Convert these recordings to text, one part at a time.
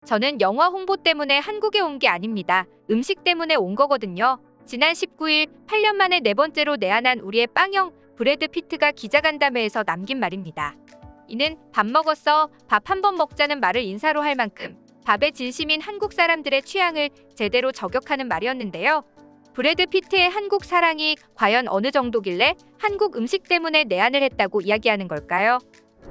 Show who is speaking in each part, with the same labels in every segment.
Speaker 1: 저는 영화 홍보 때문에 한국에 온 게 아닙니다. 음식 때문에 온 거거든요. 지난 19일 8년 만에 네 번째로 내한한 우리의 빵형 브래드 피트가 기자간담회에서 남긴 말입니다. 이는 밥 먹었어, 밥 한 번 먹자는 말을 인사로 할 만큼 밥에 진심인 한국 사람들의 취향을 제대로 저격하는 말이었는데요. 브래드 피트의 한국 사랑이 과연 어느 정도길래 한국 음식 때문에 내한을 했다고 이야기하는 걸까요?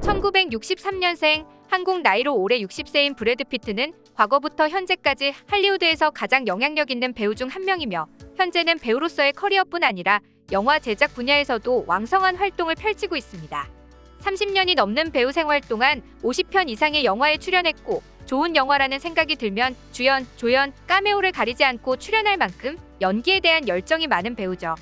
Speaker 1: 1963년생, 한국 나이로 올해 60세인 브래드 피트는 과거부터 현재까지 할리우드에서 가장 영향력 있는 배우 중 한 명이며 현재는 배우로서의 커리어뿐 아니라 영화 제작 분야에서도 왕성한 활동을 펼치고 있습니다. 30년이 넘는 배우 생활 동안 50편 이상의 영화에 출연했고 좋은 영화라는 생각이 들면 주연, 조연, 카메오를 가리지 않고 출연할 만큼 연기에 대한 열정이 많은 배우죠.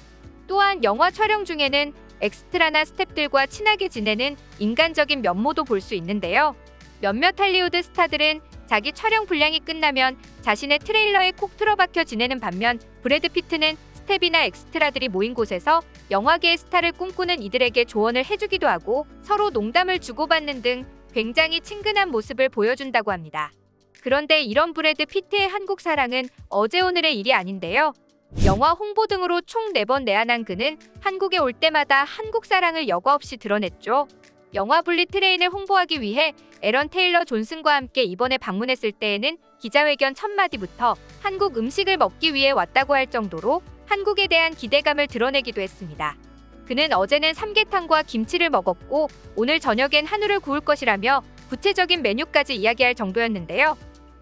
Speaker 1: 또한 영화 촬영 중에는 엑스트라나 스태프들과 친하게 지내는 인간적인 면모도 볼 수 있는데요. 몇몇 할리우드 스타들은 자기 촬영 분량이 끝나면 자신의 트레일러에 콕 틀어박혀 지내는 반면 브래드 피트는 스텝이나 엑스트라들이 모인 곳에서 영화계의 스타를 꿈꾸는 이들에게 조언을 해주기도 하고 서로 농담을 주고받는 등 굉장히 친근한 모습을 보여준다고 합니다. 그런데 이런 브래드 피트의 한국 사랑은 어제 오늘의 일이 아닌데요. 영화 홍보 등으로 총 4번 내한한 그는 한국에 올 때마다 한국 사랑을 여과 없이 드러냈죠. 영화 블리 트레인을 홍보하기 위해 에런 테일러 존슨과 함께 이번에 방문했을 때에는 기자회견 첫 마디부터 한국 음식을 먹기 위해 왔다고 할 정도로 한국에 대한 기대감을 드러내기도 했습니다. 그는 어제는 삼계탕과 김치를 먹었고 오늘 저녁엔 한우를 구울 것이라며 구체적인 메뉴까지 이야기할 정도였는데요.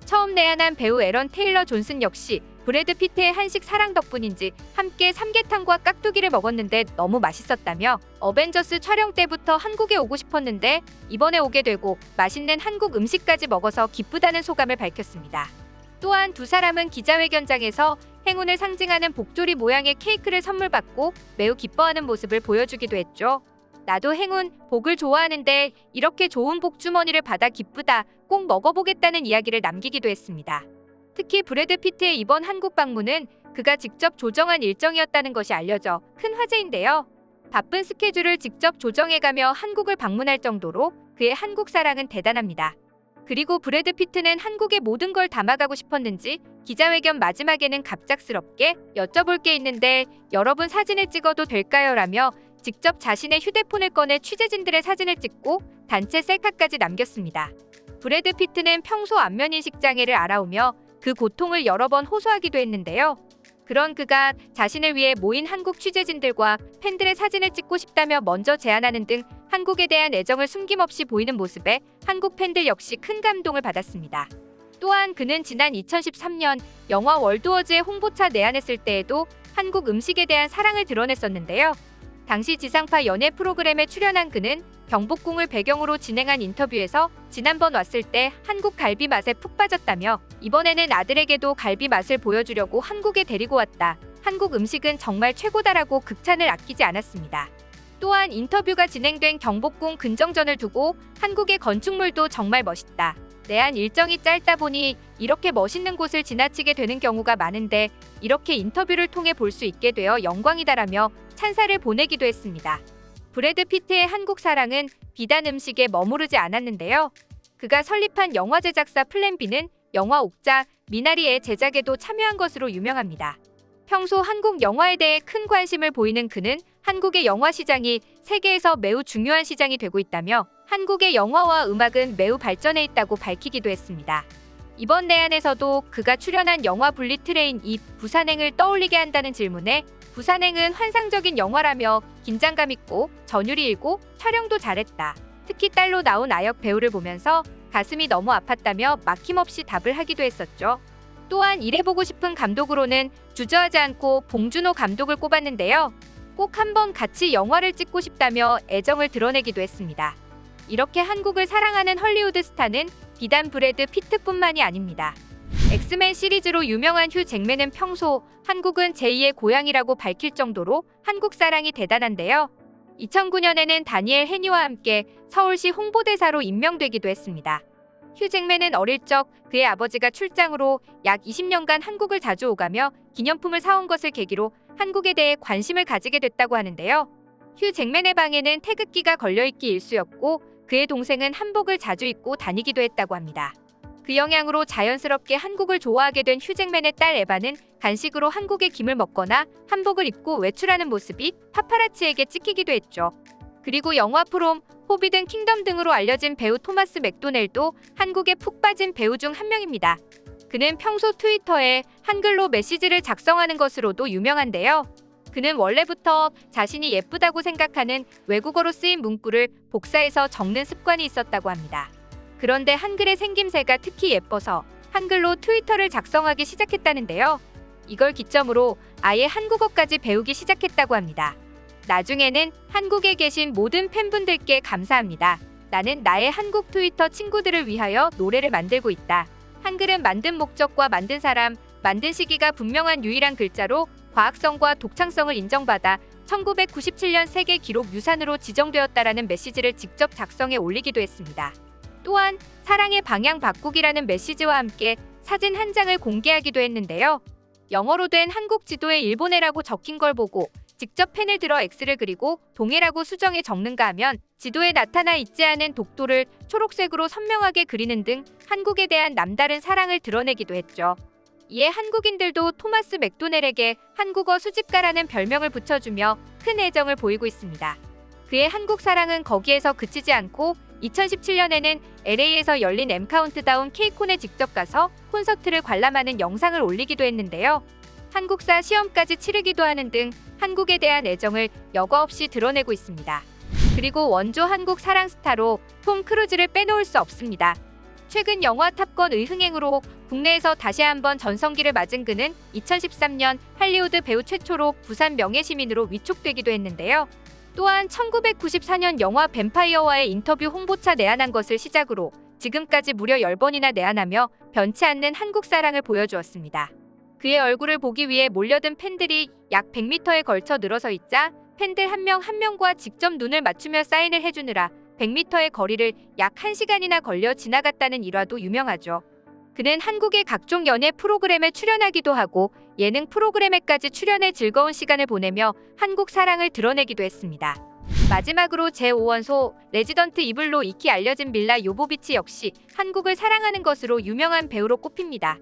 Speaker 1: 처음 내한한 배우 에런 테일러 존슨 역시 브래드 피트의 한식 사랑 덕분인지 함께 삼계탕과 깍두기를 먹었는데 너무 맛있었다며 어벤져스 촬영 때부터 한국에 오고 싶었는데 이번에 오게 되고 맛있는 한국 음식까지 먹어서 기쁘다는 소감을 밝혔습니다. 또한 두 사람은 기자회견장에서 행운을 상징하는 복조리 모양의 케이크를 선물 받고 매우 기뻐하는 모습을 보여주기도 했죠. 나도 행운, 복을 좋아하는데 이렇게 좋은 복주머니를 받아 기쁘다, 꼭 먹어보겠다는 이야기를 남기기도 했습니다. 특히 브래드 피트의 이번 한국 방문은 그가 직접 조정한 일정이었다는 것이 알려져 큰 화제인데요. 바쁜 스케줄을 직접 조정해가며 한국을 방문할 정도로 그의 한국 사랑은 대단합니다. 그리고 브래드 피트는 한국의 모든 걸 담아가고 싶었는지 기자회견 마지막에는 갑작스럽게 여쭤볼 게 있는데 여러분 사진을 찍어도 될까요? 라며 직접 자신의 휴대폰을 꺼내 취재진들의 사진을 찍고 단체 셀카까지 남겼습니다. 브래드 피트는 평소 안면인식 장애를 알아오며 그 고통을 여러 번 호소하기도 했는데요. 그런 그가 자신을 위해 모인 한국 취재진들과 팬들의 사진을 찍고 싶다며 먼저 제안하는 등 한국에 대한 애정을 숨김없이 보이는 모습에 한국 팬들 역시 큰 감동을 받았습니다. 또한 그는 지난 2013년 영화 월드워즈의 홍보차 내한했을 때에도 한국 음식에 대한 사랑을 드러냈었는데요. 당시 지상파 연예 프로그램에 출연한 그는 경복궁을 배경으로 진행한 인터뷰에서 지난번 왔을 때 한국 갈비 맛에 푹 빠졌다며 이번에는 아들에게도 갈비 맛을 보여주려고 한국에 데리고 왔다. 한국 음식은 정말 최고다라고 극찬을 아끼지 않았습니다. 또한 인터뷰가 진행된 경복궁 근정전을 두고 한국의 건축물도 정말 멋있다. 내한 일정이 짧다 보니 이렇게 멋있는 곳을 지나치게 되는 경우가 많은데 이렇게 인터뷰를 통해 볼 수 있게 되어 영광이다라며 찬사를 보내기도 했습니다. 브래드 피트의 한국 사랑은 비단 음식에 머무르지 않았는데요. 그가 설립한 영화 제작사 플랜 B는 영화 옥자, 미나리의 제작에도 참여한 것으로 유명합니다. 평소 한국 영화에 대해 큰 관심을 보이는 그는 한국의 영화 시장이 세계에서 매우 중요한 시장이 되고 있다며 한국의 영화와 음악은 매우 발전해 있다고 밝히기도 했습니다. 이번 내한에서도 그가 출연한 영화 블리 트레인 2 부산행을 떠올리게 한다는 질문에 부산행은 환상적인 영화라며 긴장감 있고 전율이 일고 촬영도 잘했다. 특히 딸로 나온 아역 배우를 보면서 가슴이 너무 아팠다며 막힘없이 답을 하기도 했었죠. 또한 일해보고 싶은 감독으로는 주저하지 않고 봉준호 감독을 꼽았는데요. 꼭 한번 같이 영화를 찍고 싶다며 애정을 드러내기도 했습니다. 이렇게 한국을 사랑하는 헐리우드 스타는 비단 브래드 피트뿐만이 아닙니다. 엑스맨 시리즈로 유명한 휴 잭맨은 평소 한국은 제2의 고향이라고 밝힐 정도로 한국 사랑이 대단한데요. 2009년에는 다니엘 해니와 함께 서울시 홍보대사로 임명되기도 했습니다. 휴 잭맨은 어릴 적 그의 아버지가 출장으로 약 20년간 한국을 자주 오가며 기념품을 사온 것을 계기로 한국에 대해 관심을 가지게 됐다고 하는데요. 휴 잭맨의 방에는 태극기가 걸려있기 일쑤였고 그의 동생은 한복을 자주 입고 다니기도 했다고 합니다. 그 영향으로 자연스럽게 한국을 좋아하게 된 휴잭맨의 딸 에바는 간식으로 한국의 김을 먹거나 한복을 입고 외출하는 모습이 파파라치에게 찍히기도 했죠. 그리고 영화 프롬, 호비든 킹덤 등으로 알려진 배우 토마스 맥도넬도 한국에 푹 빠진 배우 중 한 명입니다. 그는 평소 트위터에 한글로 메시지를 작성하는 것으로도 유명한데요. 그는 원래부터 자신이 예쁘다고 생각하는 외국어로 쓰인 문구를 복사해서 적는 습관이 있었다고 합니다. 그런데 한글의 생김새가 특히 예뻐서 한글로 트위터를 작성하기 시작했다는데요. 이걸 기점으로 아예 한국어까지 배우기 시작했다고 합니다. 나중에는 한국에 계신 모든 팬분들께 감사합니다. 나는 나의 한국 트위터 친구들을 위하여 노래를 만들고 있다. 한글은 만든 목적과 만든 사람, 만든 시기가 분명한 유일한 글자로 과학성과 독창성을 인정받아 1997년 세계 기록 유산으로 지정되었다라는 메시지를 직접 작성해 올리기도 했습니다. 또한 사랑의 방향 바꾸기라는 메시지와 함께 사진 한 장을 공개하기도 했는데요. 영어로 된 한국 지도에 일본해라고 적힌 걸 보고 직접 펜을 들어 X를 그리고 동해라고 수정해 적는가 하면 지도에 나타나 있지 않은 독도를 초록색으로 선명하게 그리는 등 한국에 대한 남다른 사랑을 드러내기도 했죠. 이에 한국인들도 토마스 맥도넬에게 한국어 수집가라는 별명을 붙여주며 큰 애정을 보이고 있습니다. 그의 한국 사랑은 거기에서 그치지 않고 2017년에는 LA에서 열린 M 카운트다운 K콘에 직접 가서 콘서트를 관람하는 영상을 올리기도 했는데요. 한국사 시험까지 치르기도 하는 등 한국에 대한 애정을 여과 없이 드러내고 있습니다. 그리고 원조 한국 사랑 스타로 톰 크루즈를 빼놓을 수 없습니다. 최근 영화 탑건의 흥행으로 국내에서 다시 한번 전성기를 맞은 그는 2013년 할리우드 배우 최초로 부산 명예시민으로 위촉되기도 했는데요. 또한 1994년 영화 뱀파이어와의 인터뷰 홍보차 내한한 것을 시작으로 지금까지 무려 10번이나 내한하며 변치 않는 한국 사랑을 보여주었습니다. 그의 얼굴을 보기 위해 몰려든 팬들이 약 100m에 걸쳐 늘어서 있자 팬들 한 명 한 명과 직접 눈을 맞추며 사인을 해주느라 100m의 거리를 약 1시간이나 걸려 지나갔다는 일화도 유명하죠. 그는 한국의 각종 연예 프로그램에 출연하기도 하고 예능 프로그램에까지 출연해 즐거운 시간을 보내며 한국 사랑을 드러내기도 했습니다. 마지막으로 제5원소 레지던트 이블로 익히 알려진 밀라 요보비치 역시 한국을 사랑하는 것으로 유명한 배우로 꼽힙니다.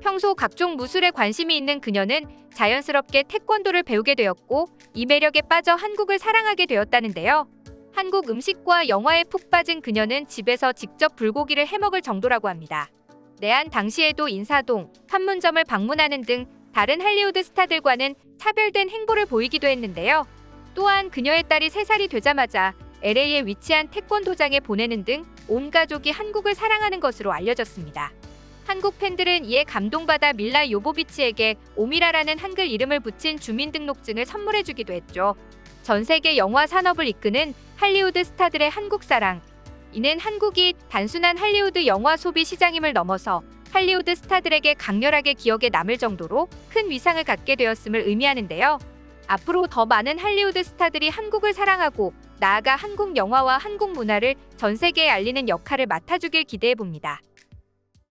Speaker 1: 평소 각종 무술에 관심이 있는 그녀는 자연스럽게 태권도를 배우게 되었고 이 매력에 빠져 한국을 사랑하게 되었다는데요. 한국 음식과 영화에 푹 빠진 그녀는 집에서 직접 불고기를 해먹을 정도라고 합니다. 내한 당시에도 인사동, 판문점을 방문하는 등 다른 할리우드 스타들과는 차별된 행보를 보이기도 했는데요. 또한 그녀의 딸이 3살이 되자마자 LA에 위치한 태권도장에 보내는 등 온 가족이 한국을 사랑하는 것으로 알려졌습니다. 한국 팬들은 이에 감동받아 밀라 요보비치에게 오미라라는 한글 이름을 붙인 주민등록증을 선물해주기도 했죠. 전 세계 영화 산업을 이끄는 할리우드 스타들의 한국 사랑. 이는 한국이 단순한 할리우드 영화 소비 시장임을 넘어서 할리우드 스타들에게 강렬하게 기억에 남을 정도로 큰 위상을 갖게 되었음을 의미하는데요. 앞으로 더 많은 할리우드 스타들이 한국을 사랑하고 나아가 한국 영화와 한국 문화를 전 세계에 알리는 역할을 맡아주길 기대해봅니다.